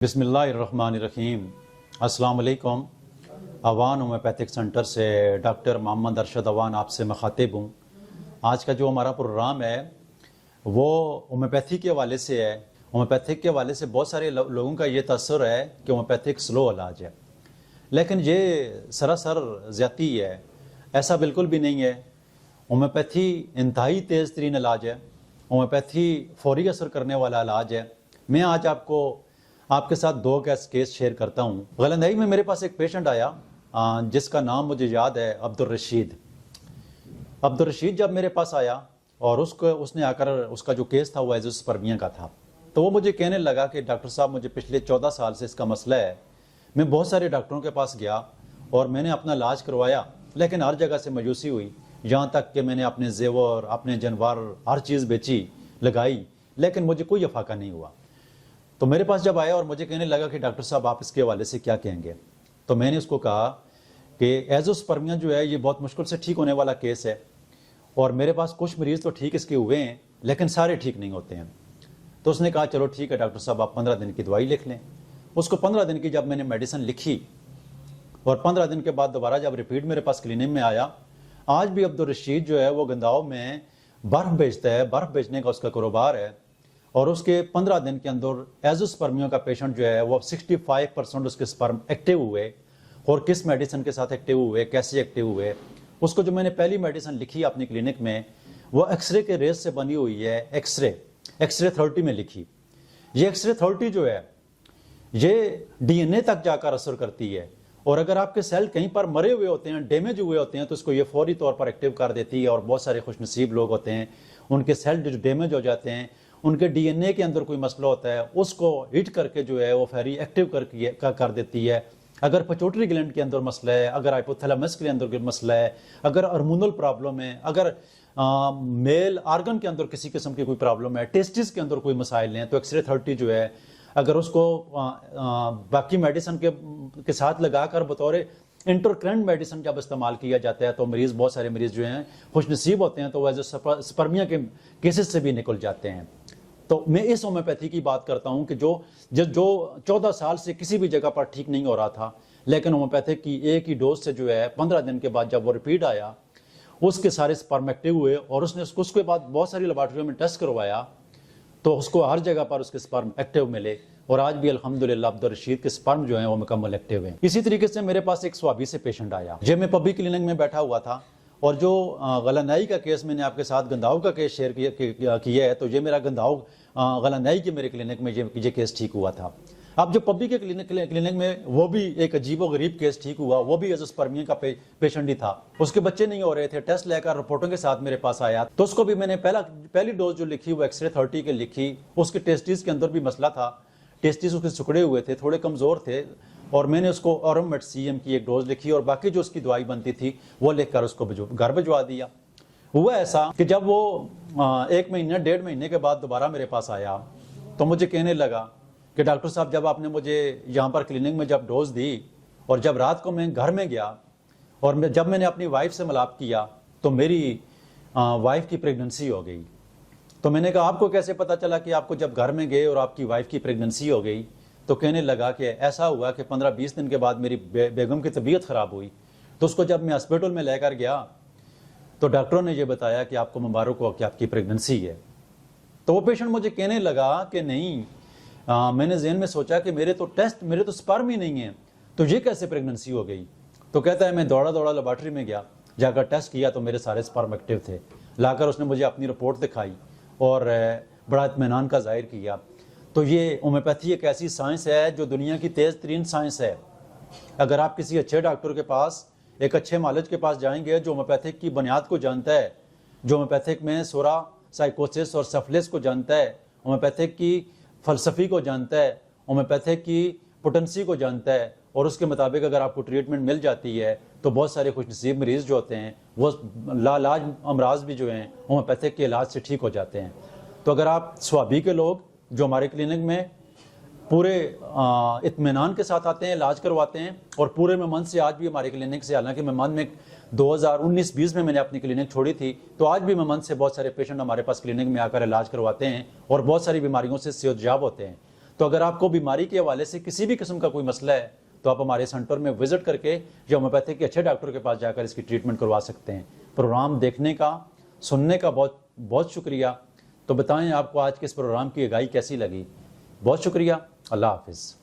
बिस्मिल्लाहिर्रहमानिर्रहीम। अस्सलाम वालेकुम। अवान होम्योपैथिक सेंटर से डॉक्टर मोहम्मद अरशद अवान आपसे मुखातिब हूँ। आज का जो हमारा प्रोग्राम है वो होम्योपैथी के हवाले से है। होम्योपैथिक के हवाले से बहुत सारे लोगों का ये तसर है कि होम्योपैथिक स्लो इलाज है, लेकिन ये सरासर ज़्यादती है। ऐसा बिल्कुल भी नहीं है। होम्योपैथी इंतहाई तेज़ तरीन इलाज है। होम्योपैथी फौरी असर करने वाला इलाज है। मैं आज आपके साथ दो केस शेयर करता हूँ। गलंदई में मेरे पास एक पेशेंट आया जिसका नाम मुझे याद है, अब्दुल रशीद जब मेरे पास आया और उसने आकर उसका जो केस था वो एज़ोस्पर्मिया का था, तो वो मुझे कहने लगा कि डॉक्टर साहब मुझे पिछले 14 साल से इसका मसला है। मैं बहुत सारे डॉक्टरों के पास गया और मैंने अपना इलाज करवाया, लेकिन हर जगह से मायूसी हुई। यहाँ तक कि मैंने अपने जेवर, अपने जानवर, हर चीज़ बेची, लगाई, लेकिन मुझे कोई अफाका नहीं हुआ। तो मेरे पास जब आया और मुझे कहने लगा कि डॉक्टर साहब आप इसके हवाले से क्या कहेंगे, तो मैंने उसको कहा कि एज़ोस्पर्मिया जो है ये बहुत मुश्किल से ठीक होने वाला केस है और मेरे पास कुछ मरीज़ तो ठीक इसके हुए हैं, लेकिन सारे ठीक नहीं होते हैं। तो उसने कहा चलो ठीक है डॉक्टर साहब, आप 15 दिन की दवाई लिख लें। उसको 15 दिन की जब मैंने मेडिसिन लिखी और 15 दिन के बाद दोबारा जब रिपीट मेरे पास क्लिनिक में आया, आज भी अब्दुल रशीद जो है वो गंदाव में बर्फ़ बेचता है, बर्फ़ बेचने का उसका कारोबार है। और उसके 15 दिन के अंदर एज़ोस्पर्मिया का पेशेंट जो है वो 65% उसके स्पर्म एक्टिव हुए। और किस मेडिसिन के साथ एक्टिव हुए, कैसे एक्टिव हुए, उसको जो मैंने पहली मेडिसिन लिखी अपनी क्लिनिक में वो एक्सरे के रेस से बनी हुई है। एक्सरे 30 में लिखी। ये एक्सरे 30 जो है ये DNA तक जाकर असर करती है, और अगर आपके सेल कहीं पर मरे हुए होते हैं, डैमेज हुए होते हैं, तो इसको ये फौरी तौर पर एक्टिव कर देती है। और बहुत सारे खुशनसीब लोग होते हैं, उनके सेल जो डैमेज हो जाते हैं, उनके DNA के अंदर कोई मसला होता है, उसको हिट करके जो है वो फेरी एक्टिव कर देती है। अगर पिट्यूटरी ग्लैंड के अंदर मसला है, अगर हाइपोथैलेमस के अंदर कोई मसला है, अगर हार्मोनल प्रॉब्लम है, अगर मेल आर्गन के अंदर किसी किस्म की कोई प्रॉब्लम है, टेस्टिस के अंदर कोई मसाइल हैं, तो एक्सरे 30 जो है अगर उसको बाकी मेडिसिन के साथ लगाकर बतौर इंटरकरेंट मेडिसिन जब इस्तेमाल किया जाता है, तो बहुत सारे मरीज़ जो हैं खुशनसीब होते हैं, तो वह स्पर्मिया के केसेस से भी निकल जाते हैं। तो मैं इस होम्योपैथी की बात करता हूं कि जो 14 साल से किसी भी जगह पर ठीक नहीं हो रहा था, लेकिन होम्योपैथी की एक ही डोज से जो है 15 दिन के बाद जब वो रिपीट आया, उसके सारे स्पर्म एक्टिव हुए। और उसके बाद बहुत सारी लेबॉर्ट्री में टेस्ट करवाया, तो उसको हर जगह पर उसके स्पर्म एक्टिव मिले। और आज भी अल्हम्दुलिल्लाह अब्दुल रशीद के स्पर्म जो हैं वो मुकम्मल एक्टिव हैं। इसी तरीके से मेरे पास एक स्वाबी से पेशेंट आया। जब मैं पब्लिक क्लिनिक में बैठा हुआ था और जो गलंदाई का केस मैंने आपके साथ गंदाव का केस शेयर किया है, तो ये मेरा गंदाव गलंदाई के मेरे क्लिनिक में ये केस ठीक हुआ था। अब जो पब्लिक के क्लिनिक में वो भी एक अजीब व गरीब केस ठीक हुआ, वो भी एज़ोस्पर्मिया का पेशेंट ही था। उसके बच्चे नहीं हो रहे थे, टेस्ट लेकर रिपोर्टों के साथ मेरे पास आया, तो उसको भी मैंने पहली डोज जो लिखी वो एक्सरे 30 के लिखी। उसके टेस्टिस के अंदर भी मसला था, टेस्टिस उसके सिकुड़े हुए थे, थोड़े कमज़ोर थे, और मैंने उसको ऑरमेट CM की एक डोज लिखी और बाकी जो उसकी दवाई बनती थी वो लिखकर उसको घर भिजवा दिया। हुआ ऐसा कि जब वो 1 महीने 1.5 महीने के बाद दोबारा मेरे पास आया, तो मुझे कहने लगा कि डॉक्टर साहब जब आपने मुझे यहाँ पर क्लिनिक में जब डोज दी और जब रात को मैं घर में गया और जब मैंने अपनी वाइफ से मिलाप किया, तो मेरी वाइफ की प्रेगनेंसी हो गई। तो मैंने कहा आपको कैसे पता चला कि आपको जब घर में गए और आपकी वाइफ की प्रेगनेंसी हो गई? तो कहने लगा कि ऐसा हुआ कि 15-20 दिन के बाद मेरी बेगम की तबीयत ख़राब हुई, तो उसको जब मैं हॉस्पिटल में लेकर गया तो डॉक्टरों ने ये बताया कि आपको मुबारक हो कि आपकी प्रेगनेंसी है। तो वो पेशेंट मुझे कहने लगा कि नहीं, मैंने ज़हन में सोचा कि मेरे तो स्पर्म ही नहीं है, तो ये कैसे प्रेगनेंसी हो गई? तो कहता है मैं दौड़ा लेबॉर्ट्री में गया, जाकर टेस्ट किया तो मेरे सारे स्पर्म एक्टिव थे। लाकर उसने मुझे अपनी रिपोर्ट दिखाई और बड़ा इत्मीनान का जाहिर किया। तो ये होम्योपैथी एक ऐसी साइंस है जो दुनिया की तेज़ तरीन साइंस है। अगर आप किसी अच्छे डॉक्टर के पास, एक अच्छे मालिज के पास जाएंगे जो होम्योपैथिक की बुनियाद को जानता है, जो होम्योपैथिक में सोरा साइकोसिस और सफलिस को जानता है, होम्योपैथिक की फ़लसफ़ी को जानता है, होम्योपैथिक की पोटेंसी को जानता है, और उसके मुताबिक अगर आपको ट्रीटमेंट मिल जाती है, तो बहुत सारे खुशनसीब मरीज़ जो होते हैं वो लाइलाज अमराज भी जो हैं होम्योपैथिक के इलाज से ठीक हो जाते हैं। तो अगर आप स्वाबी के लोग जो हमारे क्लिनिक में पूरे इत्मीनान के साथ आते हैं, इलाज करवाते हैं, और पूरे में मन से आज भी हमारे क्लिनिक से, हालांकि मैं मन में 2019-20 में मैंने अपनी क्लिनिक छोड़ी थी, तो आज भी मैं मन से बहुत सारे पेशेंट हमारे पास क्लिनिक में आकर इलाज करवाते हैं और बहुत सारी बीमारियों से सेहतयाब होते हैं। تو اگر آپ کو بیماری کے حوالے سے کسی بھی قسم کا کوئی مسئلہ ہے تو آپ ہمارے سینٹر میں وزٹ کر کے یا ہومیوپیتھی کے اچھے ڈاکٹر کے پاس جا کر اس کی ٹریٹمنٹ کروا سکتے ہیں۔ پروگرام دیکھنے کا، سننے کا بہت بہت شکریہ۔ تو بتائیں آپ کو آج کے اس پروگرام کی اگائی کیسی لگی؟ بہت شکریہ، اللہ حافظ۔